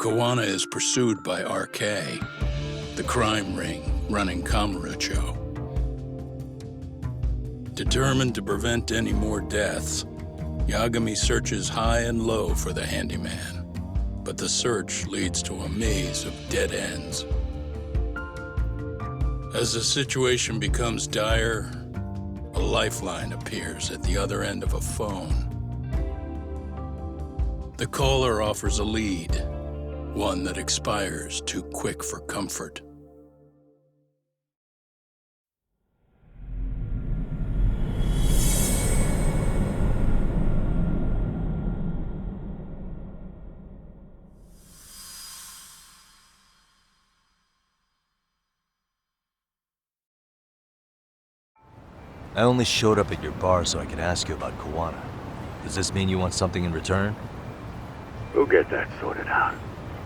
Kawana is pursued by RK, the crime ring running Kamurocho. Determined to prevent any more deaths, Yagami searches high and low for the handyman, but the search leads to a maze of dead ends. As the situation becomes dire, a lifeline appears at the other end of a phone. The caller offers a lead, one that expires too quick for comfort. I only showed up at your bar so I could ask you about Kawana. Does this mean you want something in return? We'll get that sorted out,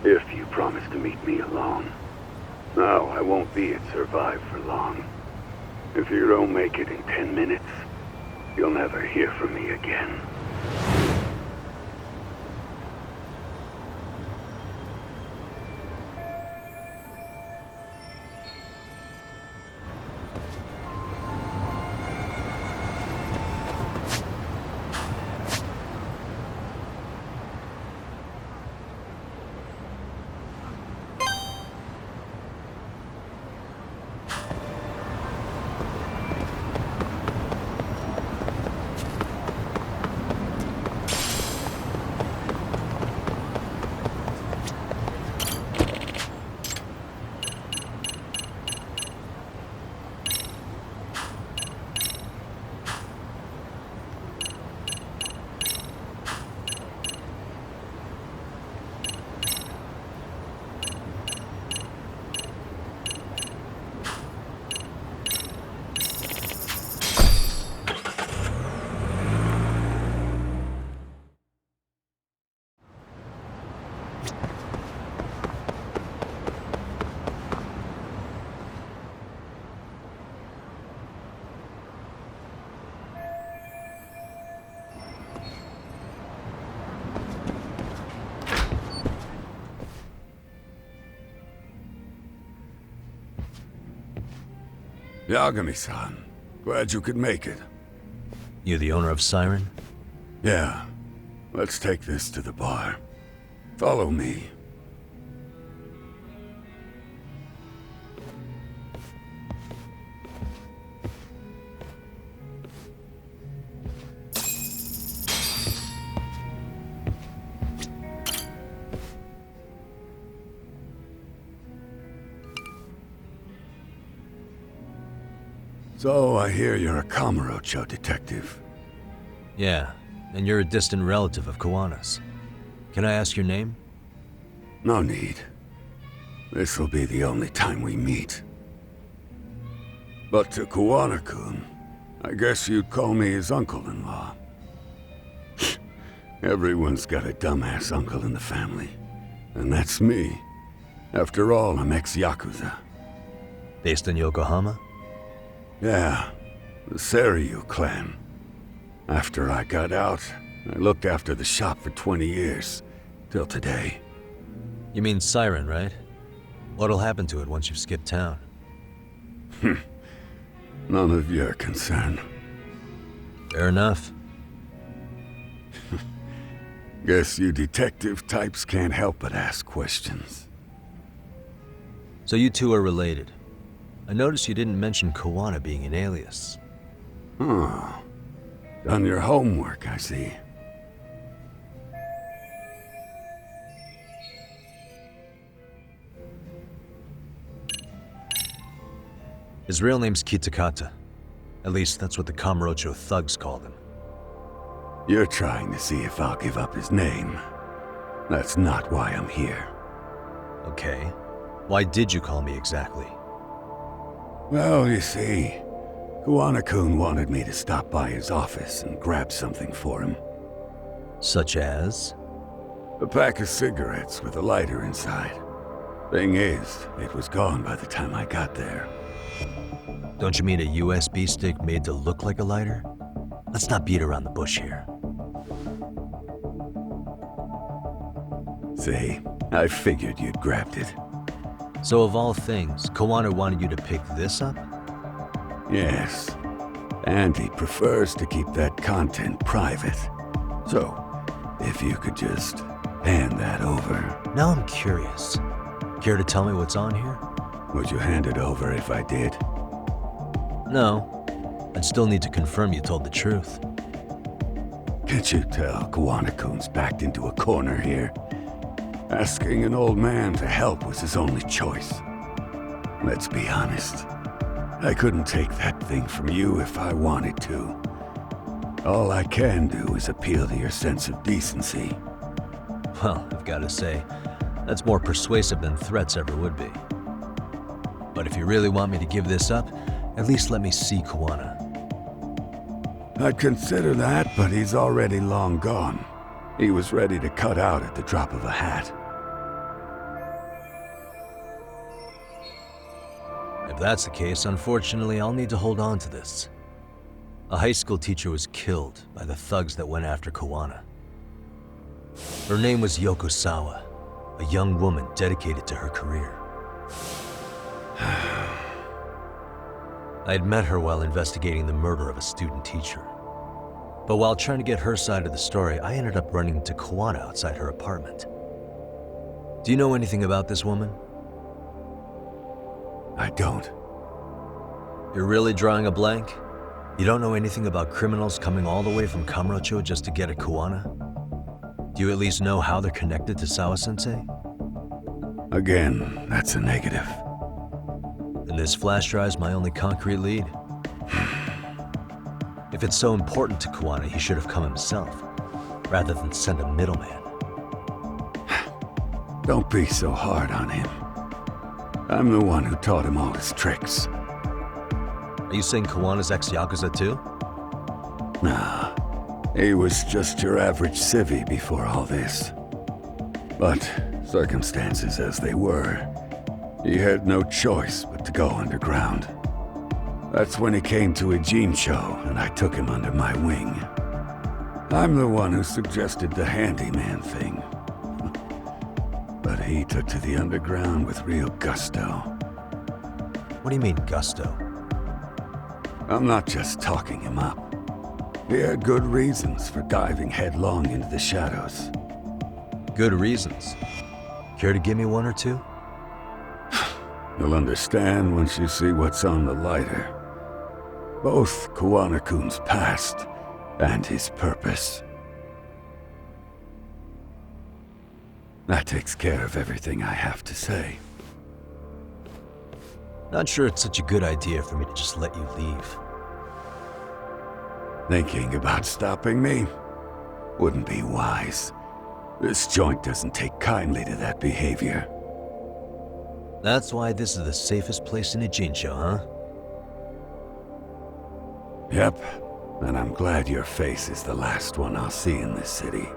if you promise to meet me alone. No, I won't be at Survive for long. If you don't make it in 10 minutes, you'll never hear from me again. Yagami-san, glad you could make it. You the owner of Siren? Yeah, let's take this to the bar. Follow me. So, I hear you're a Kamurocho detective. Yeah, and you're a distant relative of Kawana's. Can I ask your name? No need. This'll be the only time we meet. But to Kawana-kun, I guess you'd call me his uncle-in-law. Everyone's got a dumbass uncle in the family. And that's me. After all, I'm ex-Yakuza. Based in Yokohama? Yeah, the Seiryu clan. After I got out, I looked after the shop for 20 years. Till today. You mean Siren, right? What'll happen to it once you've skipped town? None of your concern. Fair enough. Guess you detective types can't help but ask questions. So you two are related. I noticed you didn't mention Kawana being an alias. Oh. Done your homework, I see. His real name's Kitakata. At least that's what the Kamurocho thugs called him. You're trying to see if I'll give up his name. That's not why I'm here. Okay. Why did you call me exactly? Well, you see, Kawana-kun wanted me to stop by his office and grab something for him. Such as? A pack of cigarettes with a lighter inside. Thing is, it was gone by the time I got there. Don't you mean a USB stick made to look like a lighter? Let's not beat around the bush here. See, I figured you'd grabbed it. So of all things, Kawana wanted you to pick this up? Yes. And he prefers to keep that content private. So, if you could just hand that over. Now I'm curious. Care to tell me what's on here? Would you hand it over if I did? No. I'd still need to confirm you told the truth. Can't you tell Kawana-kun's backed into a corner here? Asking an old man to help was his only choice. Let's be honest. I couldn't take that thing from you if I wanted to. All I can do is appeal to your sense of decency. Well, I've got to say, that's more persuasive than threats ever would be. But if you really want me to give this up, at least let me see Kawana. I'd consider that, but he's already long gone. He was ready to cut out at the drop of a hat. If that's the case, unfortunately, I'll need to hold on to this. A high school teacher was killed by the thugs that went after Kawana. Her name was Yoko Sawa, a young woman dedicated to her career. I had met her while investigating the murder of a student teacher. But while trying to get her side of the story, I ended up running into Kawana outside her apartment. Do you know anything about this woman? I don't. You're really drawing a blank? You don't know anything about criminals coming all the way from Kamurocho just to get at Kawana? Do you at least know how they're connected to Sawa-sensei? Again, that's a negative. And this flash drive's my only concrete lead. If it's so important to Kawana, he should have come himself, rather than send a middleman. Don't be so hard on him. I'm the one who taught him all his tricks. Are you saying Kawana's ex-Yakuza too? Nah, he was just your average civvy before all this. But circumstances as they were, he had no choice but to go underground. That's when he came to a Jincho, and I took him under my wing. I'm the one who suggested the handyman thing. But he took to the underground with real gusto. What do you mean, gusto? I'm not just talking him up. He had good reasons for diving headlong into the shadows. Good reasons. Care to give me one or two? You'll understand once you see what's on the lighter. Both Kawana-kun's past and his purpose. That takes care of everything I have to say. Not sure it's such a good idea for me to just let you leave. Thinking about stopping me wouldn't be wise. This joint doesn't take kindly to that behavior. That's why this is the safest place in Ijincho, huh? Yep, and I'm glad your face is the last one I'll see in this city.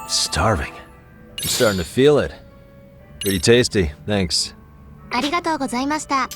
Starving. I'm starting to feel it. Pretty tasty, thanks. ありがとうございました。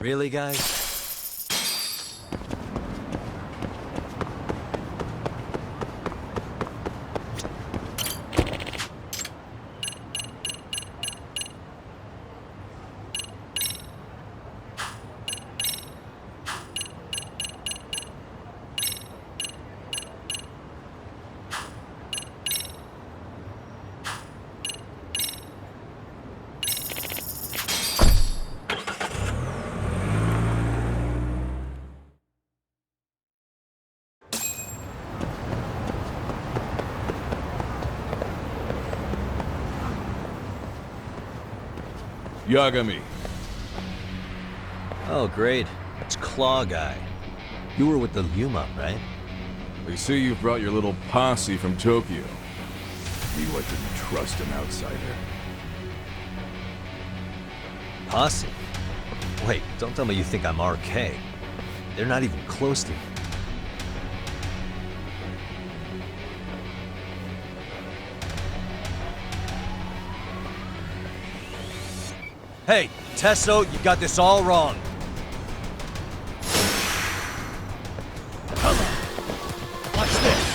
Really, guys? Yagami. Oh, great. It's Claw Guy. You were with the Yuma, right? They say you brought your little posse from Tokyo. Knew I couldn't trust an outsider. Posse? Wait, don't tell me you think I'm RK. They're not even close to me. Hey, Tesso, you got this all wrong. Come on. Watch this.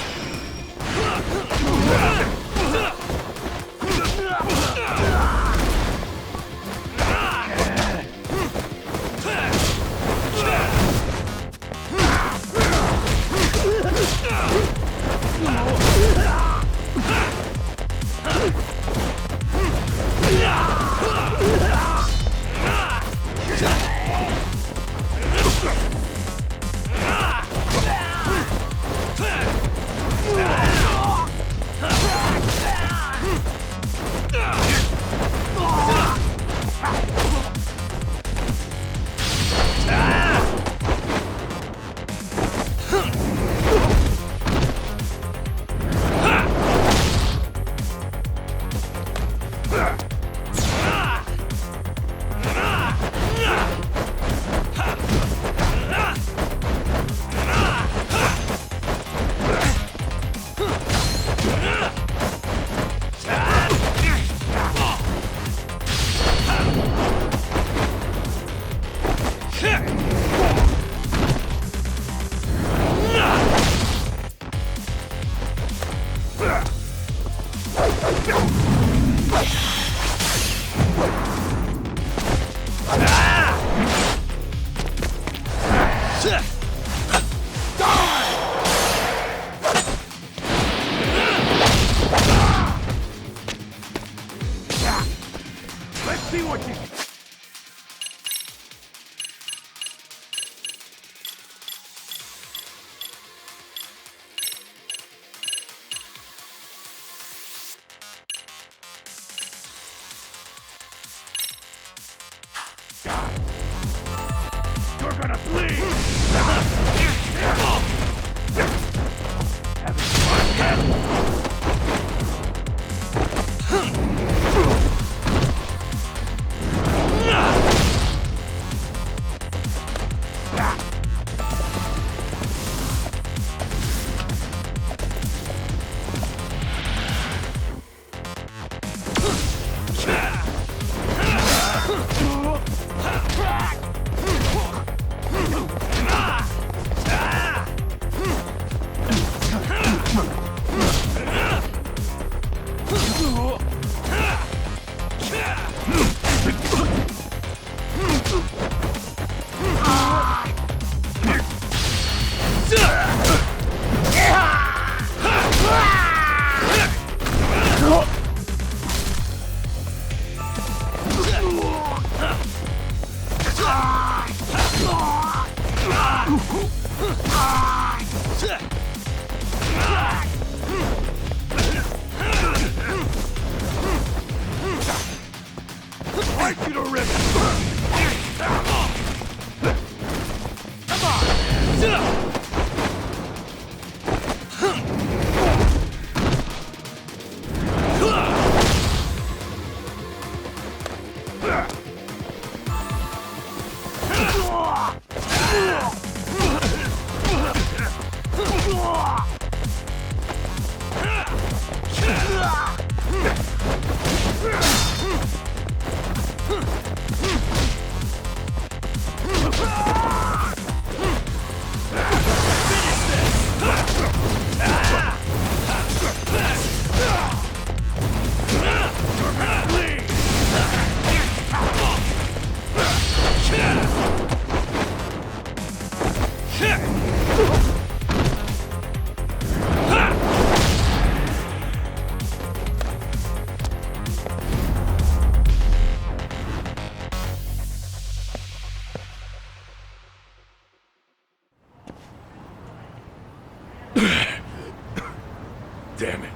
Damn it.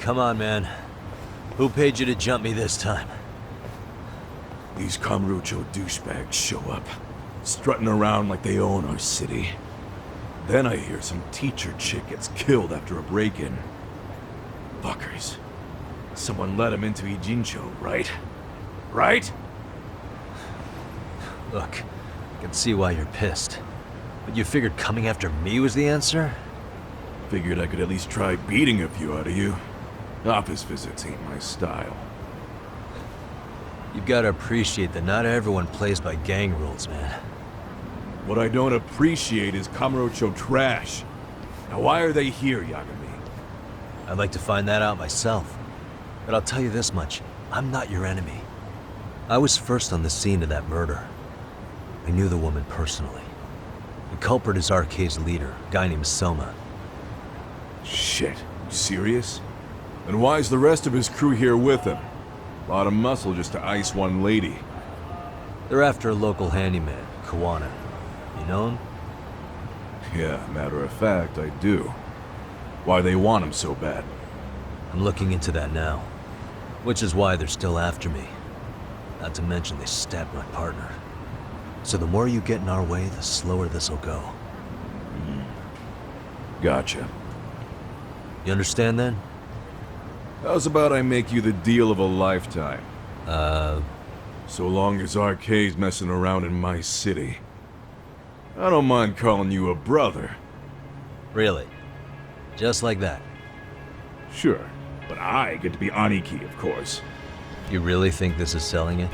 Come on, man. Who paid you to jump me this time? These Kamurocho douchebags show up, strutting around like they own our city. Then I hear some teacher chick gets killed after a break-in. Fuckers. Someone let him into Ijincho, right? Right? Look, I can see why you're pissed. But you figured coming after me was the answer? Figured I could at least try beating a few out of you. Office visits ain't my style. You've got to appreciate that not everyone plays by gang rules, man. What I don't appreciate is Kamurocho trash. Now why are they here, Yagami? I'd like to find that out myself. But I'll tell you this much, I'm not your enemy. I was first on the scene of that murder. I knew the woman personally. The culprit is RK's leader, a guy named Soma. Shit, you serious? Then why's the rest of his crew here with him? A lot of muscle just to ice one lady. They're after a local handyman, Kawana. You know him? Yeah, matter of fact, I do. Why they want him so bad? I'm looking into that now. Which is why they're still after me. Not to mention they stabbed my partner. So the more you get in our way, the slower this'll go. Gotcha. You understand then? How's about I make you the deal of a lifetime? So long as RK's messing around in my city. I don't mind calling you a brother. Really? Just like that? Sure, but I get to be Aniki, of course. You really think this is selling it?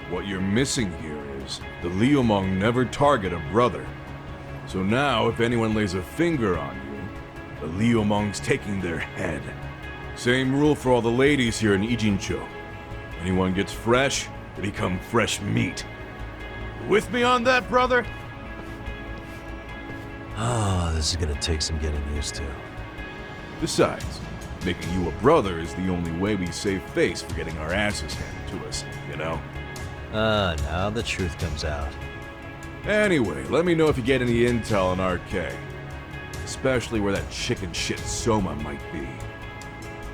What you're missing here is the Liumong never target a brother. So now, if anyone lays a finger on you, the Liumong's taking their head. Same rule for all the ladies here in Ijincho. Anyone gets fresh, they become fresh meat. With me on that, brother? Oh, this is gonna take some getting used to. Besides, making you a brother is the only way we save face for getting our asses handed to us, you know? Now the truth comes out. Anyway, let me know if you get any intel on RK. Especially where that chicken shit Soma might be.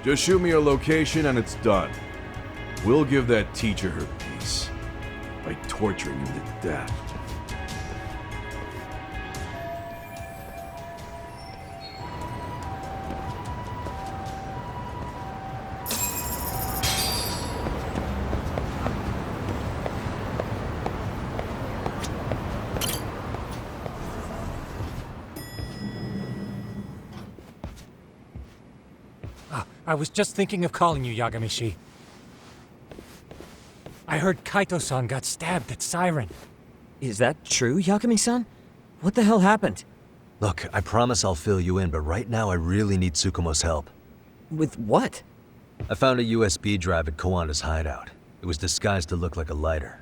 Just shoot me your location and it's done. We'll give that teacher her piece. By torturing him to death. I was just thinking of calling you, Yagami-shi. I heard Kaito-san got stabbed at Siren. Is that true, Yagami-san? What the hell happened? Look, I promise I'll fill you in, but right now I really need Tsukumo's help. With what? I found a USB drive at Kawana's hideout. It was disguised to look like a lighter.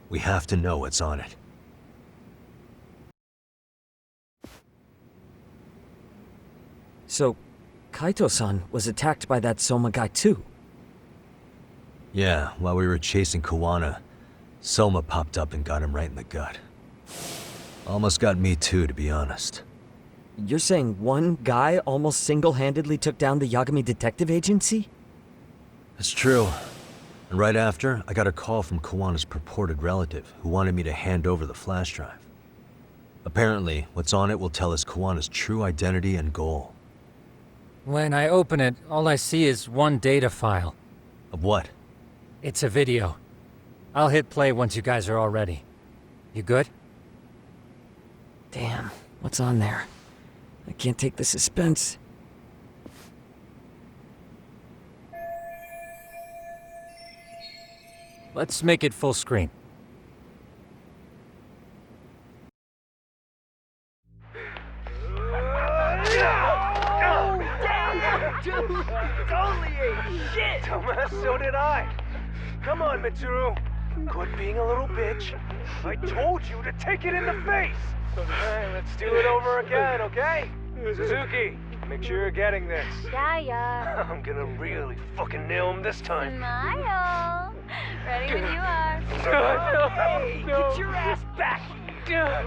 We have to know what's on it. So, Kaito-san was attacked by that Soma guy too? Yeah, while we were chasing Kawana, Soma popped up and got him right in the gut. Almost got me too, to be honest. You're saying one guy almost single-handedly took down the Yagami Detective Agency? That's true. And right after, I got a call from Kawana's purported relative who wanted me to hand over the flash drive. Apparently, what's on it will tell us Kawana's true identity and goal. When I open it, all I see is one data file. Of what? It's a video. I'll hit play once you guys are all ready. You good? Damn, what's on there? I can't take the suspense. Let's make it full screen. Shit! Dumbass, so did I. Come on, Mitsuru. Quit being a little bitch. I told you to take it in the face. Alright, let's do it over again, okay? Suzuki, make sure you're getting this. Yeah. I'm gonna really fucking nail him this time. Smile. Ready when you are. Hey, get your ass back here.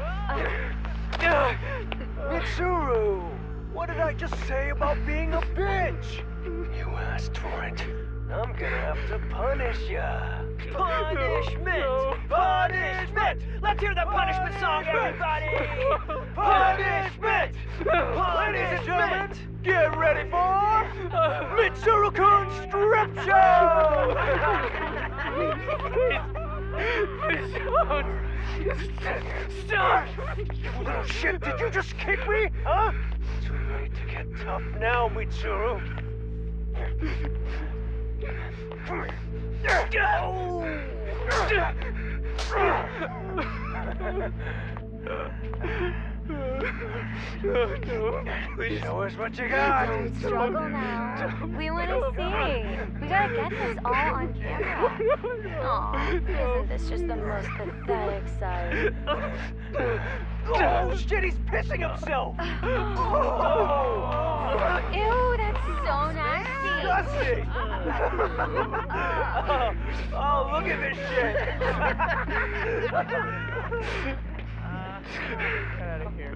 Mitsuru! What did I just say about being a bitch? You asked for it. I'm gonna have to punish ya. Punishment! Punishment! Let's hear the punishment song, everybody! Punishment! Ladies and gentlemen, get ready for Mitsuru-kun Strip Show! Stop! You little shit, did you just kick me? Huh? Too late to get tough now, Mitsuru. Show us what you got. Don't struggle now. We want to see. We gotta get this all on camera. Aw, isn't this just the most pathetic sight? Oh, shit, he's pissing himself. Ew, that's so nasty. Disgusting. Oh, look at this shit. Get out of here.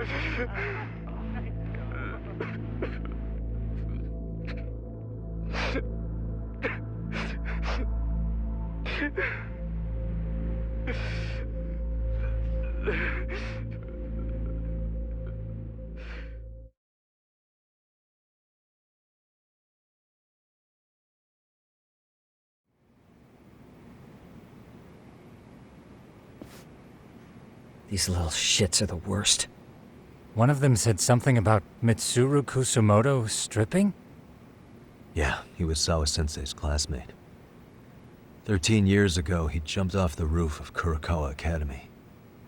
These little shits are the worst. One of them said something about Mitsuru Kusumoto stripping? Yeah, he was Sawa-sensei's classmate. 13 years ago, he jumped off the roof of Kurokawa Academy.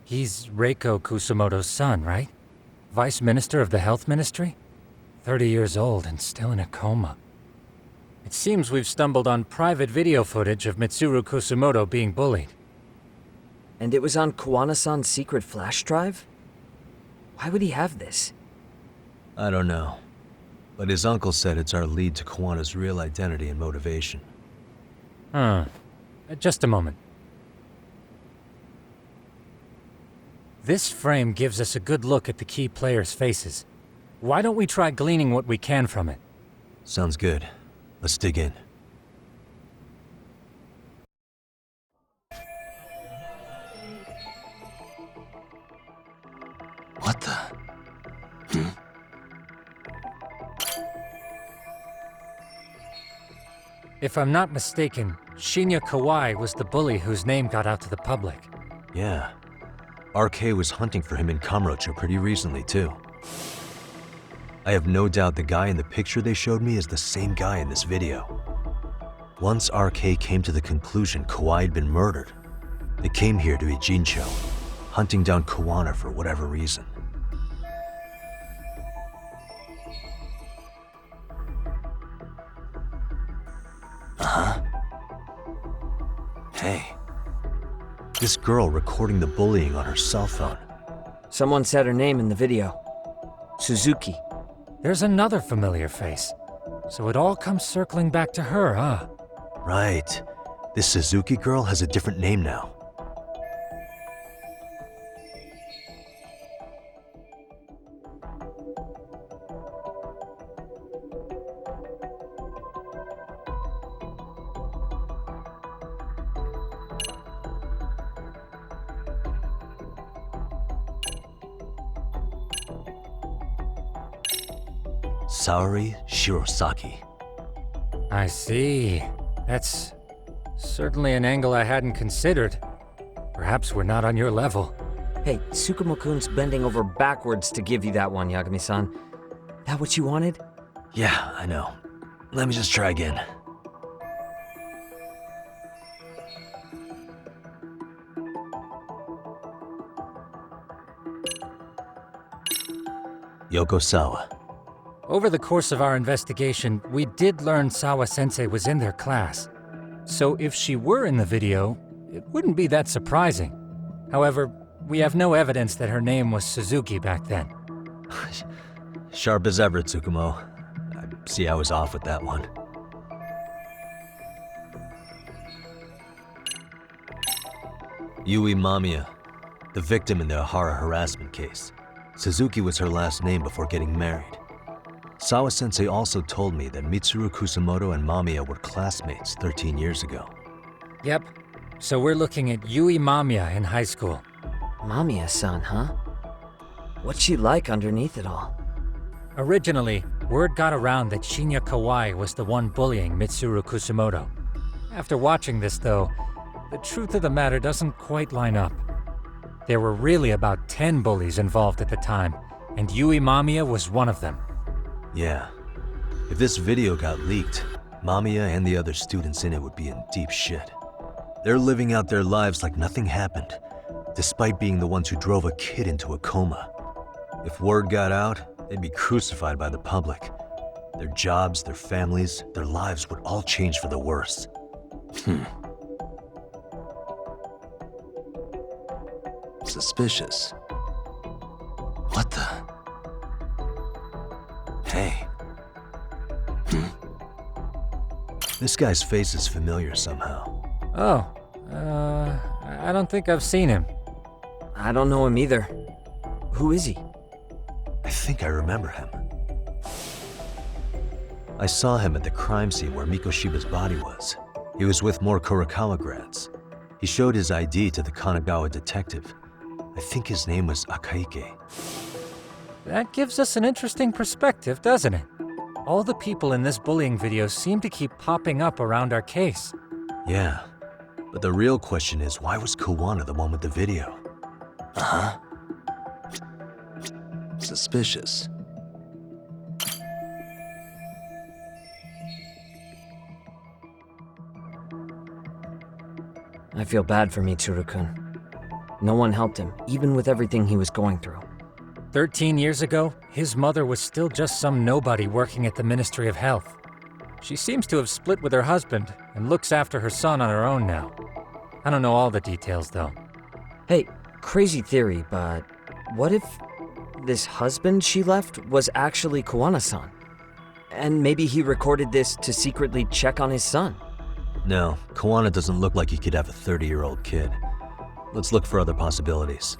He's Reiko Kusumoto's son, right? Vice Minister of the Health Ministry? 30 years old and still in a coma. It seems we've stumbled on private video footage of Mitsuru Kusumoto being bullied. And it was on Kawana-san's secret flash drive? Why would he have this? I don't know. But his uncle said it's our lead to Kawana's real identity and motivation. Huh. Just a moment. This frame gives us a good look at the key players' faces. Why don't we try gleaning what we can from it? Sounds good. Let's dig in. What the? If I'm not mistaken, Shinya Kawai was the bully whose name got out to the public. Yeah. RK was hunting for him in Kamurocho pretty recently, too. I have no doubt the guy in the picture they showed me is the same guy in this video. Once RK came to the conclusion Kawai had been murdered, they came here to Ijincho, hunting down Kawana for whatever reason. Hey. This girl recording the bullying on her cell phone. Someone said her name in the video. Suzuki. There's another familiar face. So it all comes circling back to her, huh? Right. This Suzuki girl has a different name now. Saori Shirosaki. I see. That's certainly an angle I hadn't considered. Perhaps we're not on your level. Hey, Tsukumo-kun's bending over backwards to give you that one, Yagami-san. That what you wanted? Yeah, I know. Let me just try again. Yokosawa. Over the course of our investigation, we did learn Sawa-sensei was in their class. So if she were in the video, it wouldn't be that surprising. However, we have no evidence that her name was Suzuki back then. Sharp as ever, Tsukumo. I see I was off with that one. Yui Mamiya, the victim in the Ohara harassment case. Suzuki was her last name before getting married. Sawa-sensei also told me that Mitsuru Kusamoto and Mamiya were classmates 13 years ago. Yep. So we're looking at Yui Mamiya in high school. Mamiya-san, huh? What's she like underneath it all? Originally, word got around that Shinya Kawai was the one bullying Mitsuru Kusamoto. After watching this, though, the truth of the matter doesn't quite line up. There were really about 10 bullies involved at the time, and Yui Mamiya was one of them. Yeah. If this video got leaked, Mamiya and the other students in it would be in deep shit. They're living out their lives like nothing happened, despite being the ones who drove a kid into a coma. If word got out, they'd be crucified by the public. Their jobs, their families, their lives would all change for the worse. Suspicious. What the? Hey. This guy's face is familiar somehow. Oh, I don't think I've seen him. I don't know him either. Who is he? I think I remember him. I saw him at the crime scene where Mikoshiba's body was. He was with more Kurokawa grads. He showed his ID to the Kanagawa detective. I think his name was Akaike. That gives us an interesting perspective, doesn't it? All the people in this bullying video seem to keep popping up around our case. Yeah, but the real question is, why was Kawana the one with the video? Uh-huh. Suspicious. I feel bad for Mitsuru-kun. No one helped him, even with everything he was going through. 13 years ago, his mother was still just some nobody working at the Ministry of Health. She seems to have split with her husband and looks after her son on her own now. I don't know all the details, though. Hey, crazy theory, but what if this husband she left was actually Kawana-san? And maybe he recorded this to secretly check on his son? No, Kawana doesn't look like he could have a 30-year-old kid. Let's look for other possibilities.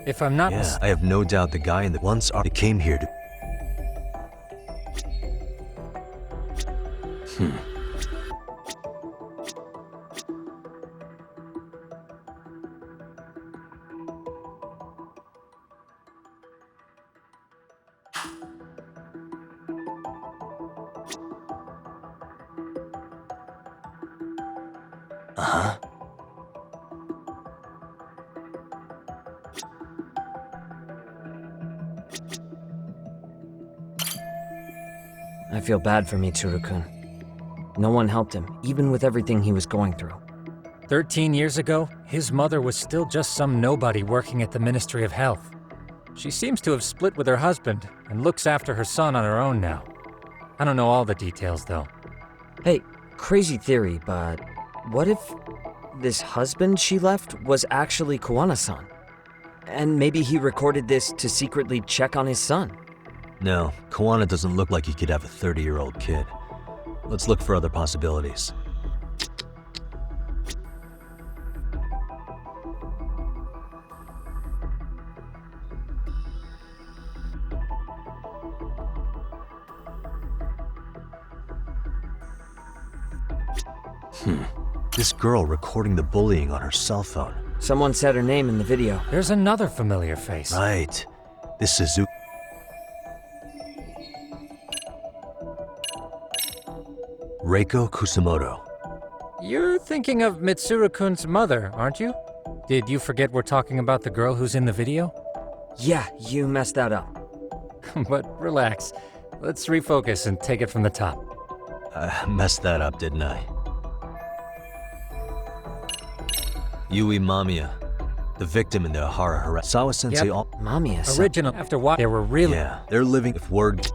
If I'm not I have no doubt the guy in the once they came here to... Uh-huh. I feel bad for Mitsuru-kun. No one helped him, even with everything he was going through. 13 years ago, his mother was still just some nobody working at the Ministry of Health. She seems to have split with her husband and looks after her son on her own now. I don't know all the details, though. Hey, crazy theory, but what if this husband she left was actually Kawana-san? And maybe he recorded this to secretly check on his son? No, Kawana doesn't look like he could have a 30-year-old kid. Let's look for other possibilities. This girl recording the bullying on her cell phone. Someone said her name in the video. There's another familiar face. Right. This Suzuki. Reiko Kusamoto. You're thinking of Mitsuru-kun's mother, aren't you? Did you forget we're talking about the girl who's in the video? Yeah, you messed that up. But relax. Let's refocus and take it from the top. I messed that up, didn't I? Yui Mamiya, the victim in the Ahara harassment. Sawa-sensei Yep. Mamiya. Original. After what? They were really. Yeah, they're living if word.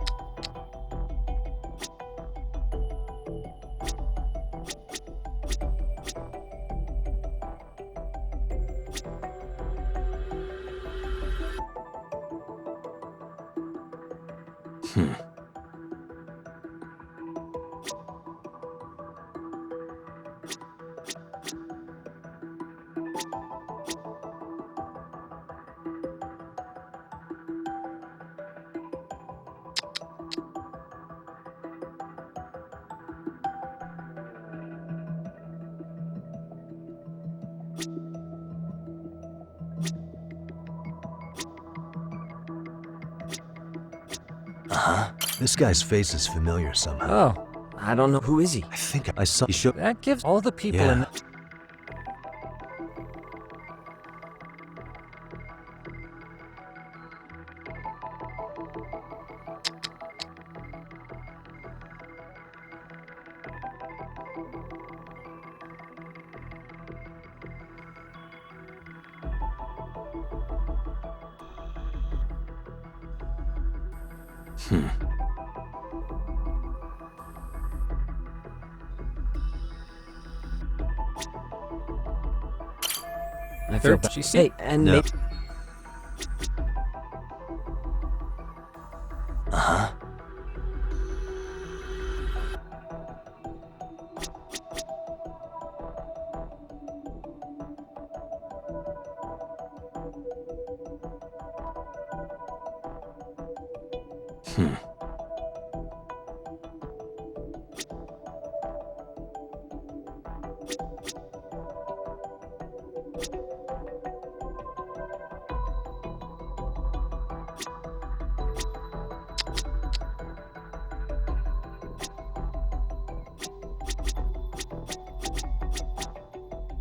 This guy's face is familiar somehow. Oh, I don't know. Who is he? I think I saw. He showed. that gives all the people Yeah. in the. I feel bad. She Hey, and No. maybe.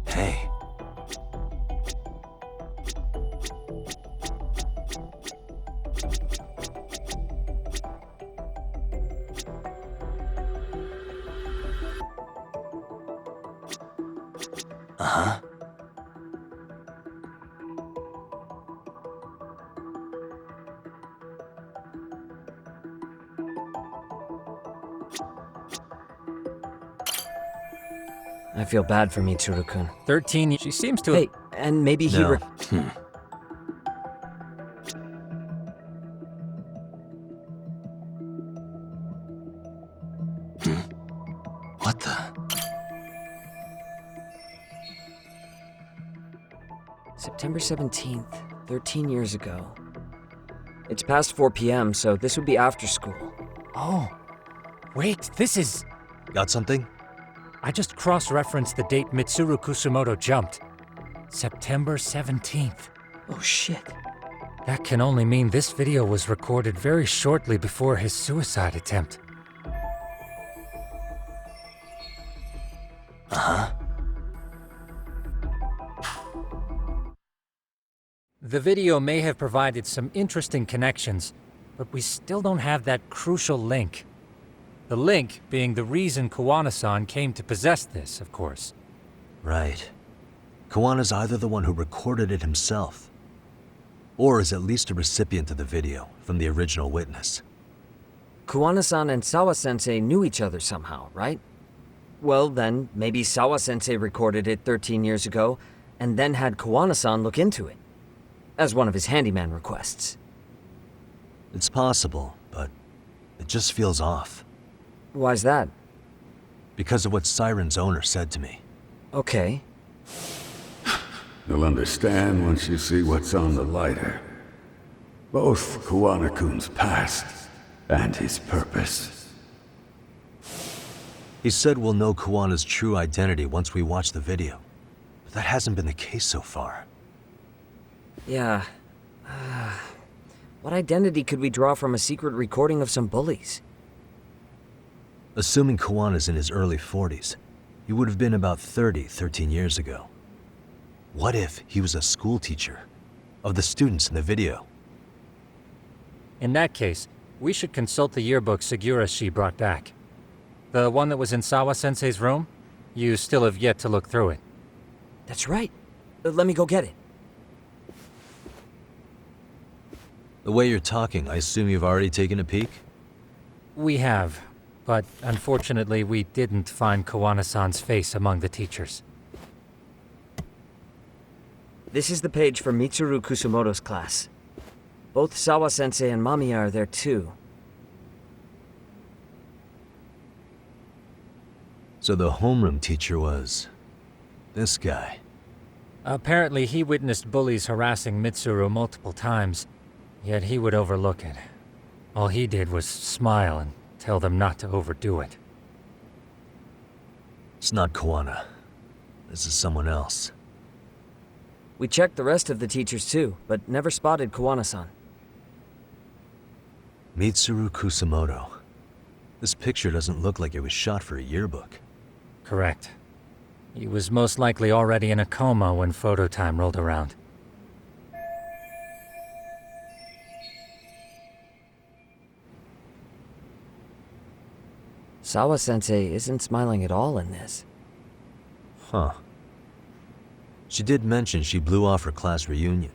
Hey. Uh-huh. I feel bad for Mitsuru-kun. 13. She seems to. Hey, and maybe he. No. What the? September 17th, 13 years ago. It's past 4 p.m., so this would be after school. Oh, wait. This is. Got something? I just cross-referenced the date Mitsuru Kusumoto jumped. September 17th. Oh shit. That can only mean this video was recorded very shortly before his suicide attempt. Uh-huh. The video may have provided some interesting connections, but we still don't have that crucial link. The link being the reason Kawana-san came to possess this, of course. Right. Kawana's either the one who recorded it himself, or is at least a recipient of the video from the original witness. Kawana-san and Sawa-sensei knew each other somehow, right? Well, then, maybe Sawa-sensei recorded it 13 years ago, and then had Kawana-san look into it, as one of his handyman requests. It's possible, but it just feels off. Why's that? Because of what Siren's owner said to me. Okay. You'll understand once you see what's on the lighter. Both Kawana-kun's past and his purpose. He said we'll know Kawana's true identity once we watch the video. But that hasn't been the case so far. Yeah. What identity could we draw from a secret recording of some bullies? Assuming Kawana's in his early 40s, He would have been about 13 years ago. What if he was a school teacher of the students in the video? In that case, we should consult the yearbook Segura-shi brought back. The one that was in Sawa-sensei's room? You still have yet to look through it. That's right. Let me go get it. The way you're talking, I assume you've already taken a peek? We have, but unfortunately we didn't find Kawana-san's face among the teachers. This is the page for Mitsuru Kusumoto's class. Both Sawa-sensei and Mamiya are there too. So the homeroom teacher was this guy. Apparently he witnessed bullies harassing Mitsuru multiple times, yet he would overlook it. All he did was smile and tell them not to overdo it. It's not Kawana. This is someone else. We checked the rest of the teachers too, but never spotted Kawana-san. Mitsuru Kusumoto. This picture doesn't look like it was shot for a yearbook. Correct. He was most likely already in a coma when photo time rolled around. Sawa-sensei isn't smiling at all in this. Huh. She did mention she blew off her class reunion.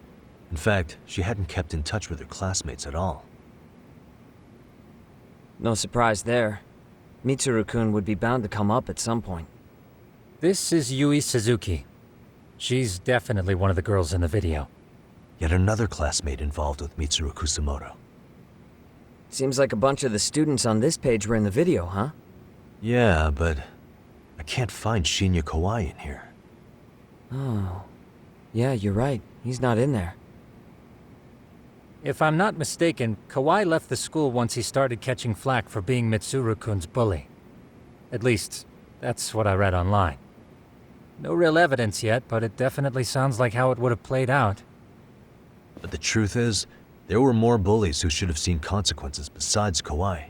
In fact, she hadn't kept in touch with her classmates at all. No surprise there. Mitsuru-kun would be bound to come up at some point. This is Yui Suzuki. She's definitely one of the girls in the video. Yet another classmate involved with Mitsuru Kusumoto. Seems like a bunch of the students on this page were in the video, huh? Yeah, but I can't find Shinya Kawai in here. Oh. Yeah, you're right. He's not in there. If I'm not mistaken, Kawai left the school once he started catching flack for being Mitsuru-kun's bully. At least, that's what I read online. No real evidence yet, but it definitely sounds like how it would have played out. But the truth is, there were more bullies who should have seen consequences besides Kawai.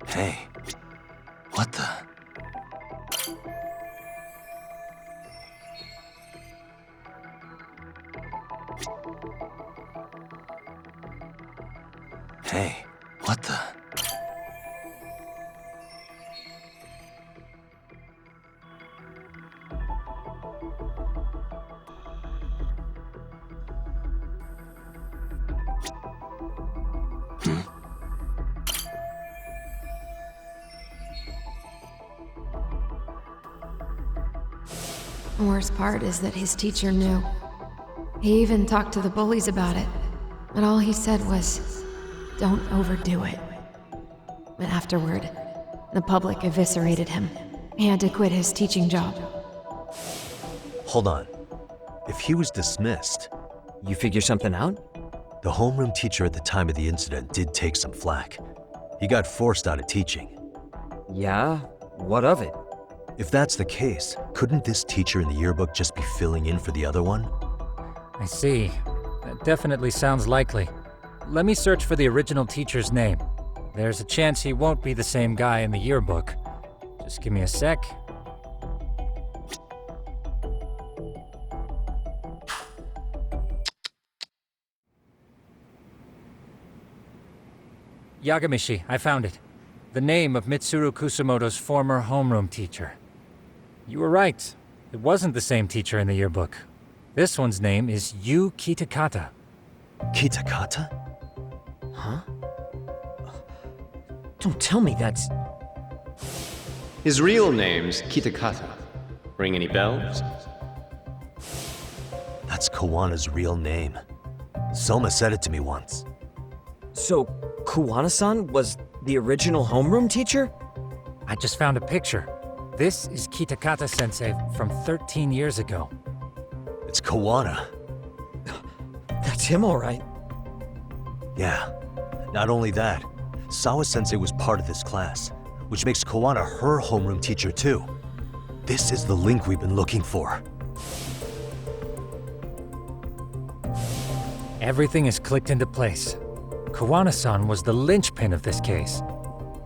Hey, what the? Hey, what the? The worst part is that his teacher knew. He even talked to the bullies about it, but all he said was, "Don't overdo it." But afterward, the public eviscerated him. He had to quit his teaching job. Hold on. If he was dismissed... You figure something out? The homeroom teacher at the time of the incident did take some flack. He got forced out of teaching. Yeah? What of it? If that's the case, couldn't this teacher in the yearbook just be filling in for the other one? I see. That definitely sounds likely. Let me search for the original teacher's name. There's a chance he won't be the same guy in the yearbook. Just give me a sec. Yagamishi, I found it. The name of Mitsuru Kusumoto's former homeroom teacher. You were right. It wasn't the same teacher in the yearbook. This one's name is Yu Kitakata. Kitakata? Huh? Don't tell me that's... His real name's Kitakata. Ring any bells? That's Kawana's real name. Soma said it to me once. So, Kawana-san was the original homeroom teacher? I just found a picture. This is Kitakata-sensei from 13 years ago. It's Kawana. That's him, all right. Yeah. Not only that, Sawa-sensei was part of this class, which makes Kawana her homeroom teacher too. This is the link we've been looking for. Everything is clicked into place. Kawana-san was the linchpin of this case.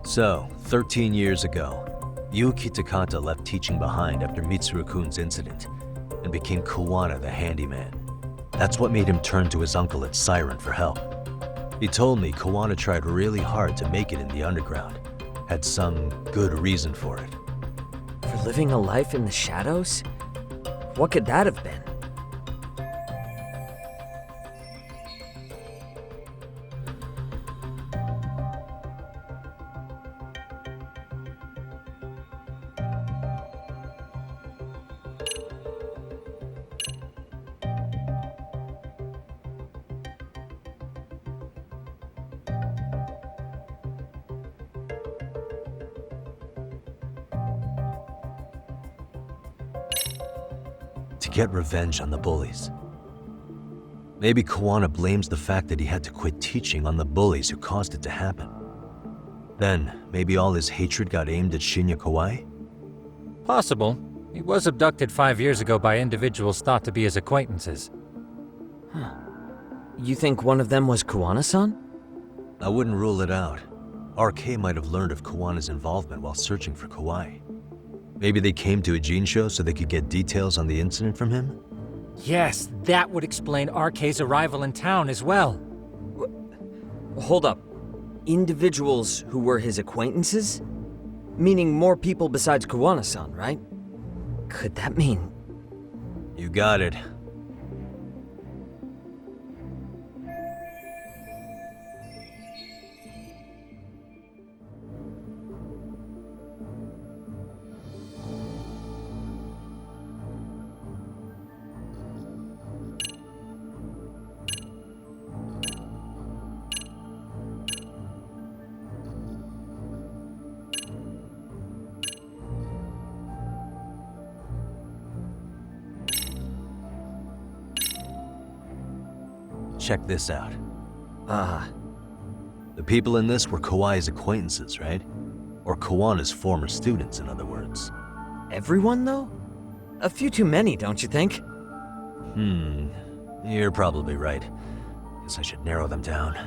So, 13 years ago, Yuki Takata left teaching behind after Mitsuru-kun's incident and became Kawana the handyman. That's what made him turn to his uncle at Siren for help. He told me Kawana tried really hard to make it in the underground. Had some good reason for it. For living a life in the shadows? What could that have been? To get revenge on the bullies. Maybe Kawana blames the fact that he had to quit teaching on the bullies who caused it to happen. Then, maybe all his hatred got aimed at Shinya Kawai? Possible. He was abducted 5 years ago by individuals thought to be his acquaintances. Huh. You think one of them was Kawana-san? I wouldn't rule it out. RK might have learned of Kawana's involvement while searching for Kawai. Maybe they came to a Jinsho so they could get details on the incident from him? Yes, that would explain RK's arrival in town as well. Hold up. Individuals who were his acquaintances? Meaning more people besides Kawana-san, right? Could that mean... You got it. Check this out. The people in this were Kawai's acquaintances, right? Or Kawana's former students, in other words. Everyone, though? A few too many, don't you think? You're probably right. Guess I should narrow them down.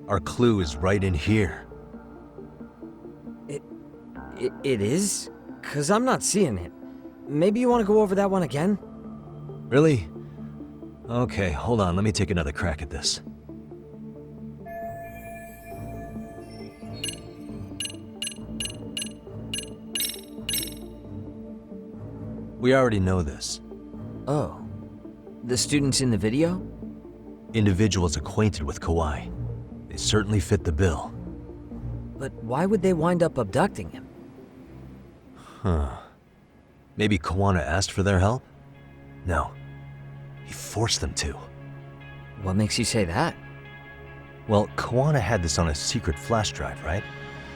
Our clue is right in here. It is? 'Cause I'm not seeing it. Maybe you want to go over that one again? Really? Okay, hold on, let me take another crack at this. We already know this. Oh. The students in the video? Individuals acquainted with Kawai. They certainly fit the bill. But why would they wind up abducting him? Maybe Kawana asked for their help? No. He forced them to. What makes you say that? Well, Kawana had this on a secret flash drive, right?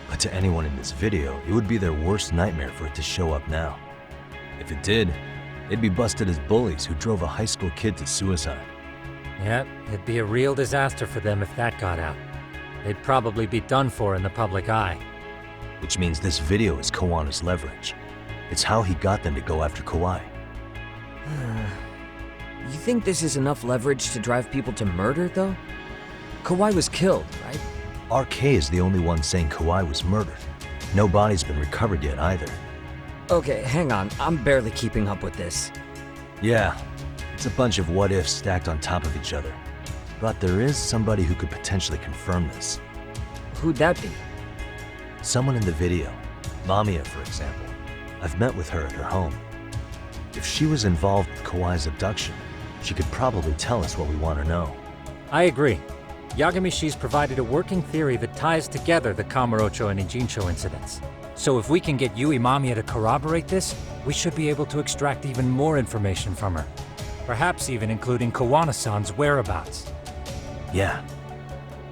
But to anyone in this video, it would be their worst nightmare for it to show up now. If it did, they'd be busted as bullies who drove a high school kid to suicide. Yep, it'd be a real disaster for them if that got out. They'd probably be done for in the public eye. Which means this video is Kawana's leverage. It's how he got them to go after Kawai. You think this is enough leverage to drive people to murder, though? Kawai was killed, right? RK is the only one saying Kawai was murdered. No body's been recovered yet either. Okay, hang on. I'm barely keeping up with this. Yeah, it's a bunch of what-ifs stacked on top of each other. But there is somebody who could potentially confirm this. Who'd that be? Someone in the video. Mamiya, for example. I've met with her at her home. If she was involved with Kawai's abduction, she could probably tell us what we want to know. I agree. Yagamishi's provided a working theory that ties together the Kamurocho and Ijincho incidents. So if we can get Yui Mamiya to corroborate this, we should be able to extract even more information from her. perhaps even including Kawana-san's whereabouts. Yeah.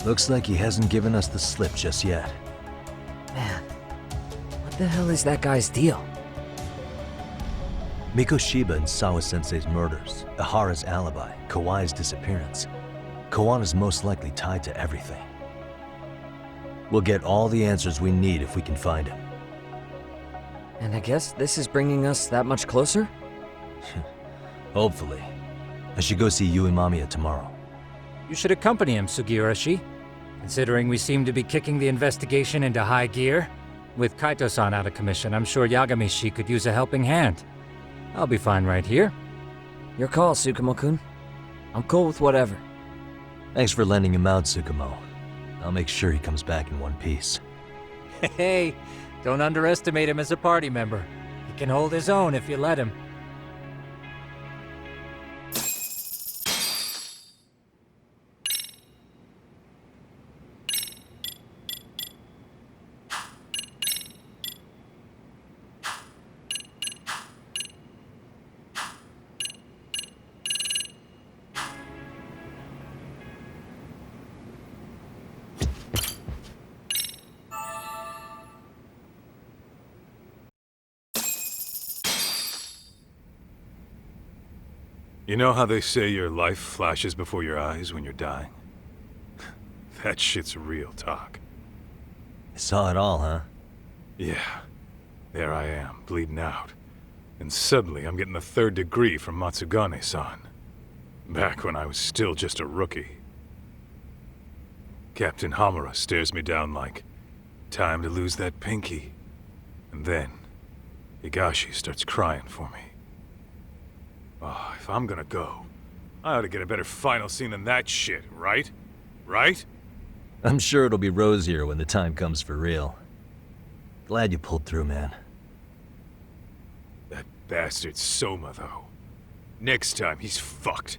Looks like he hasn't given us the slip just yet. Man, what the hell is that guy's deal? Mikoshiba and Sawa-sensei's murders, Ihara's alibi, Kawai's disappearance. Kawana's most likely tied to everything. We'll get all the answers we need if we can find him. And I guess this is bringing us that much closer? Hopefully. I should go see Yui Mamiya tomorrow. You should accompany him, Sugiurashi. Considering we seem to be kicking the investigation into high gear, with Kaito-san out of commission, I'm sure Yagami-shi could use a helping hand. I'll be fine right here. Your call, Tsukumo-kun. I'm cool with whatever. Thanks for lending him out, Tsukumo. I'll make sure he comes back in one piece. Hey, don't underestimate him as a party member. He can hold his own if you let him. You know how they say your life flashes before your eyes when you're dying? That shit's real talk. You saw it all, huh? Yeah. There I am, bleeding out. And suddenly I'm getting the 3rd degree from Matsugane-san. Back when I was still just a rookie. Captain Hamura stares me down like, time to lose that pinky. And then, Higashi starts crying for me. Oh, if I'm gonna go, I ought to get a better final scene than that shit, right? Right? I'm sure it'll be rosier when the time comes for real. Glad you pulled through, man. That bastard Soma, though. Next time, he's fucked.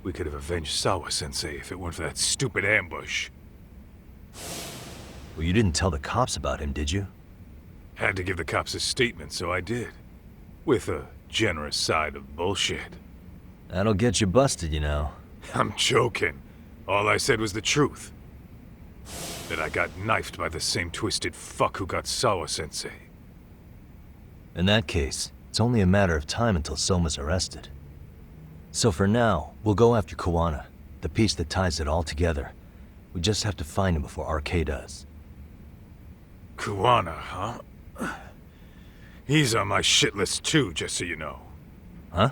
We could have avenged Sawa-sensei if it weren't for that stupid ambush. Well, you didn't tell the cops about him, did you? Had to give the cops a statement, so I did. With a generous side of bullshit. That'll get you busted, you know. I'm joking. All I said was the truth. That I got knifed by the same twisted fuck who got Sawa-sensei. In that case, it's only a matter of time until Soma's arrested. So for now, we'll go after Kawana, the piece that ties it all together. We just have to find him before RK does. Kawana, huh? He's on my shit list too, just so you know. Huh?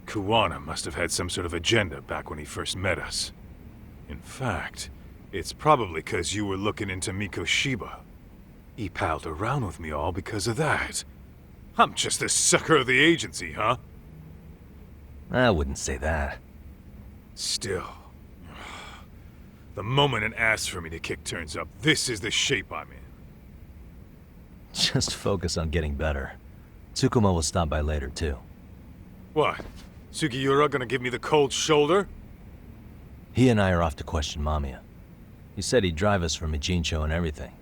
Kawana must have had some sort of agenda back when he first met us. In fact, it's probably because you were looking into Mikoshiba. He palled around with me all because of that. I'm just a sucker of the agency, huh? I wouldn't say that. Still. The moment an ass for me to kick turns up, this is the shape I'm in. Just focus on getting better. Tsukumo will stop by later, too. What? Sugiura gonna give me the cold shoulder? He and I are off to question Mamiya. He said he'd drive us from Mijincho and everything.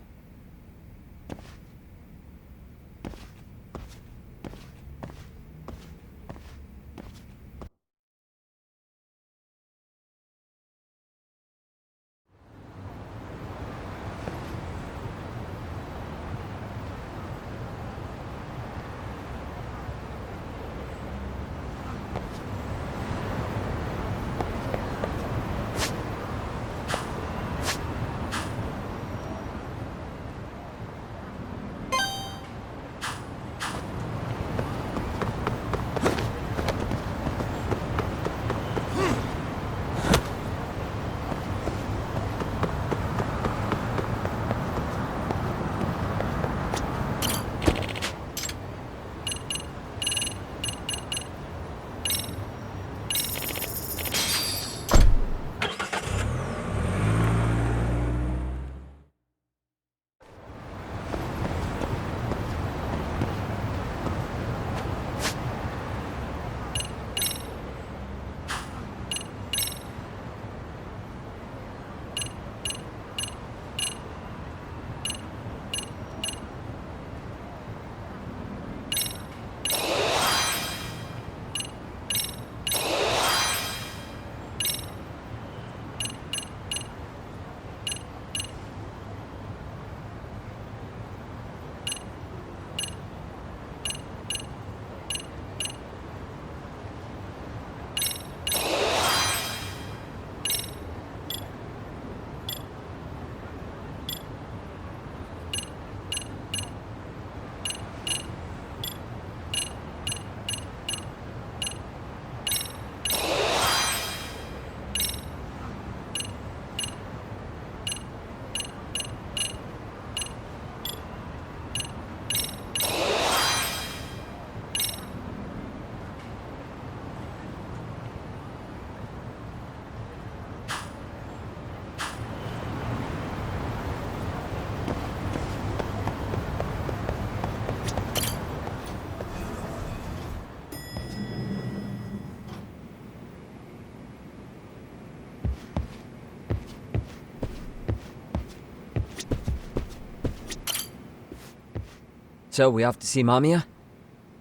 So, we off to see Mamiya?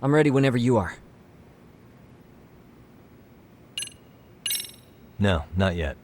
I'm ready whenever you are. No, not yet.